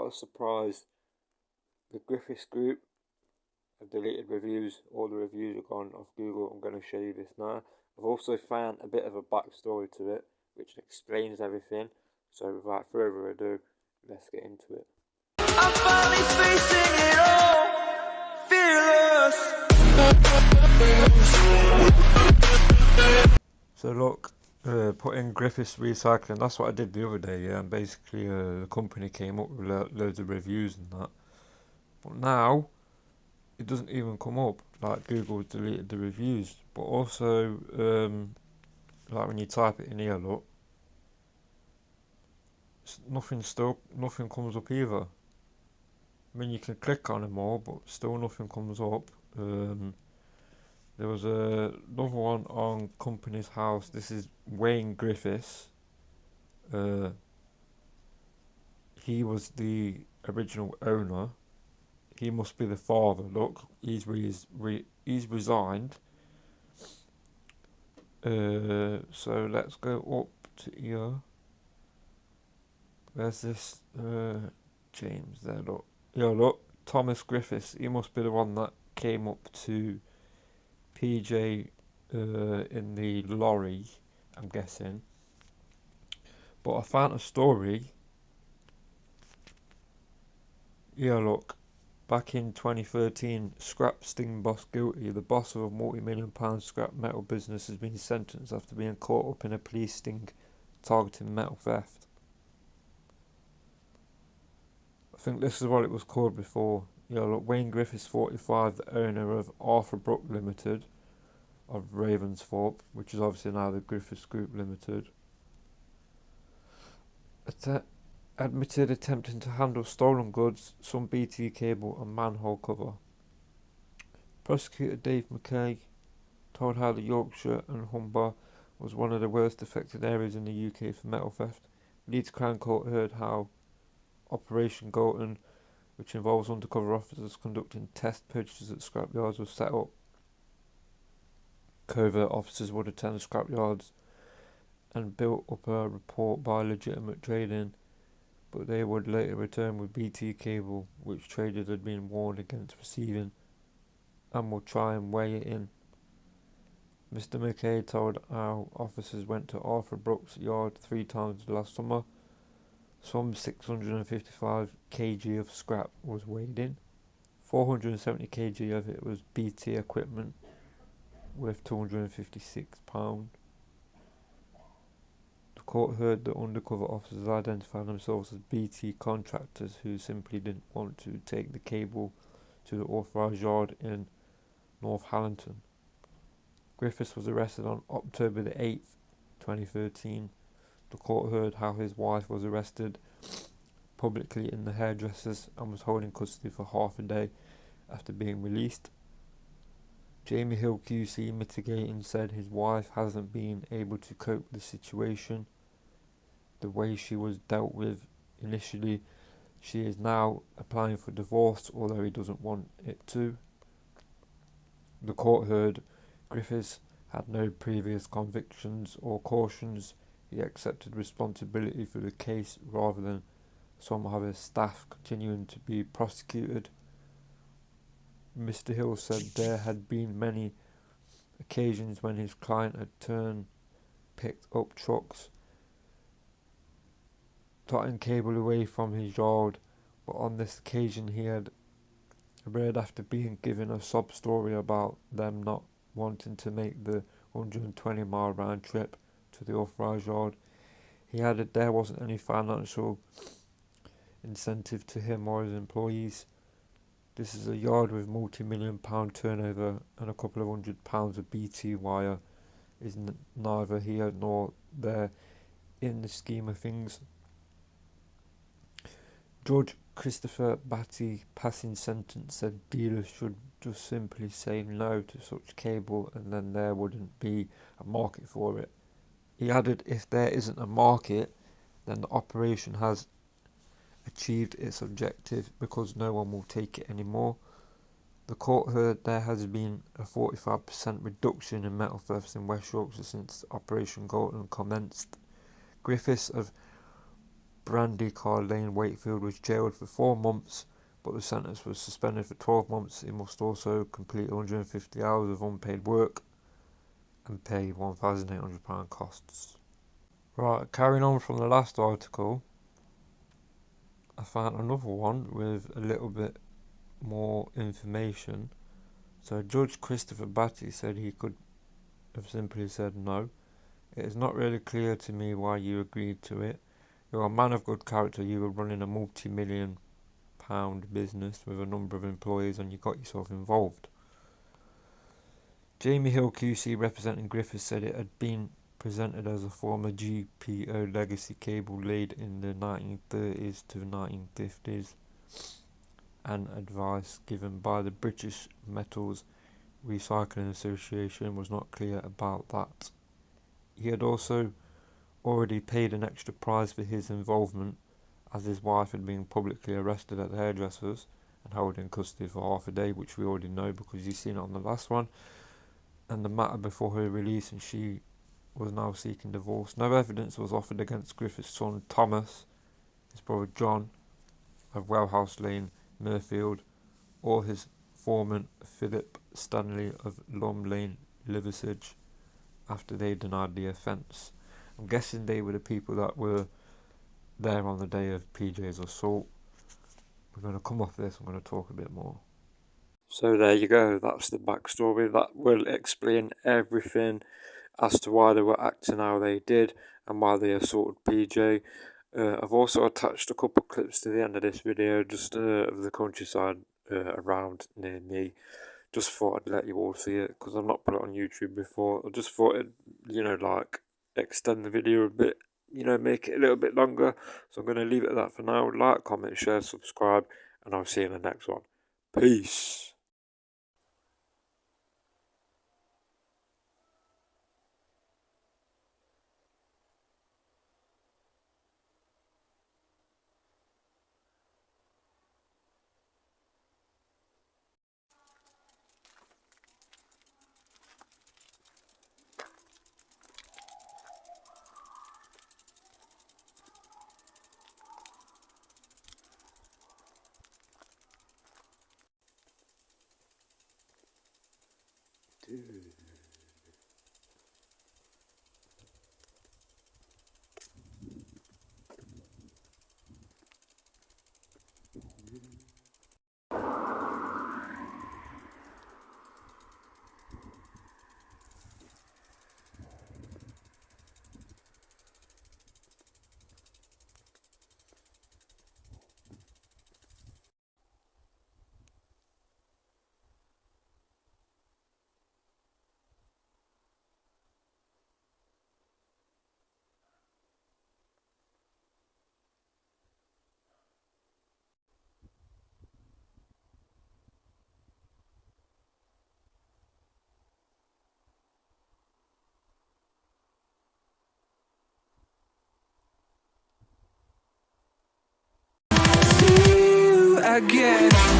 what a surprise. The Griffiths Group have deleted reviews. All the reviews are gone off Google. I'm going to show you this now. I've also found a bit of a backstory to it, which explains everything. So without further ado, let's get into it. I'm finally facing it all, fearless. So look, put in Griffiths Recycling. That's what I did the other day, yeah. And basically, the company came up with loads of reviews and that. But now it doesn't even come up. Like Google deleted the reviews. But also, like when you type it in here, look, nothing comes up either. I mean, you can click on them all, but still nothing comes up. There was another one on Company's House. This is Wayne Griffiths. He was the original owner. He must be the father. Look, he's resigned. So let's go up to here. Where's this James there? Look, yeah, look, Thomas Griffiths. He must be the one that came up to PJ in the lorry, I'm guessing. But I found a story. Yeah, look. Back in 2013, scrap sting boss guilty. The boss of a multi-million-pound scrap metal business has been sentenced after being caught up in a police sting targeting metal theft. I think this is what it was called before. Yeah, look, Wayne Griffiths, 45, the owner of Arthur Brook Limited of Ravensthorpe, which is obviously now the Griffiths Group Ltd. Admitted attempting to handle stolen goods, some BT cable and manhole cover. Prosecutor Dave McKay told how the Yorkshire and Humber was one of the worst affected areas in the UK for metal theft. Leeds Crown Court heard how Operation Golden, which involves undercover officers conducting test purchases at scrapyards, was set up. Covert officers would attend scrapyards and build up a report by legitimate trading, but they would later return with BT cable, which traders had been warned against receiving, and would try and weigh it in. Mr. McKay told how officers went to Arthur Brook's yard 3 times last summer. Some 655 kg of scrap was weighed in. 470 kg of it was BT equipment, worth £256. The court heard that undercover officers identified themselves as BT contractors who simply didn't want to take the cable to the authorised yard in North Hallington. Griffiths was arrested on October the 8th, 2013. The court heard how his wife was arrested publicly in the hairdressers and was held in custody for half a day after being released. Jamie Hill QC mitigating said his wife hasn't been able to cope with the situation the way she was dealt with initially. She is now applying for divorce, although he doesn't want it to. The court heard Griffiths had no previous convictions or cautions. He accepted responsibility for the case rather than some of his staff continuing to be prosecuted. Mr. Hill said there had been many occasions when his client had picked up trucks cutting cable away from his yard, but on this occasion he had read after being given a sob story about them not wanting to make the 120-mile round trip to the authorised yard. He added there wasn't any financial incentive to him or his employees. This is a yard with multi-million-pound turnover, and a couple of £100 of BT wire is neither here nor there in the scheme of things. Judge Christopher Batty, passing sentence, said dealers should just simply say no to such cable and then there wouldn't be a market for it. He added if there isn't a market, then the operation has achieved its objective because no one will take it anymore. The court heard there has been a 45% reduction in metal thefts in West Yorkshire since Operation Golden commenced. Griffiths of Brandy Car Lane, Wakefield, was jailed for 4 months, but the sentence was suspended for 12 months. He must also complete 150 hours of unpaid work and pay £1,800 costs. Right, carrying on from the last article, I found another one with a little bit more information. So Judge Christopher Batty said he could have simply said no. It is not really clear to me why you agreed to it. You're a man of good character. You were running a multi-million-pound business with a number of employees and you got yourself involved. Jamie Hill QC representing Griffiths said it had been presented as a former GPO legacy cable laid in the 1930s to 1950s, and advice given by the British Metals Recycling Association was not clear about that. He had also already paid an extra price for his involvement, as his wife had been publicly arrested at the hairdresser's and held in custody for half a day, which we already know because you've seen it on the last one, and the matter before her release, and she was now seeking divorce. No evidence was offered against Griffith's son Thomas, his brother John of Wellhouse Lane, Mirfield, or his foreman Philip Stanley of Lum Lane, Liversedge, after they denied the offence. I'm guessing they were the people that were there on the day of PJ's assault. We're going to come off this, I'm going to talk a bit more. So there you go, that's the backstory. That will explain everything as to why they were acting how they did and why they assaulted PJ. I've also attached a couple of clips to the end of this video, just of the countryside around near me. Just thought I'd let you all see it, because I've not put it on YouTube before. I just thought it'd, like, extend the video a bit, make it a little bit longer. So I'm going to leave it at that for now. Like, comment, share, subscribe, and I'll see you in the next one. Peace. See you again.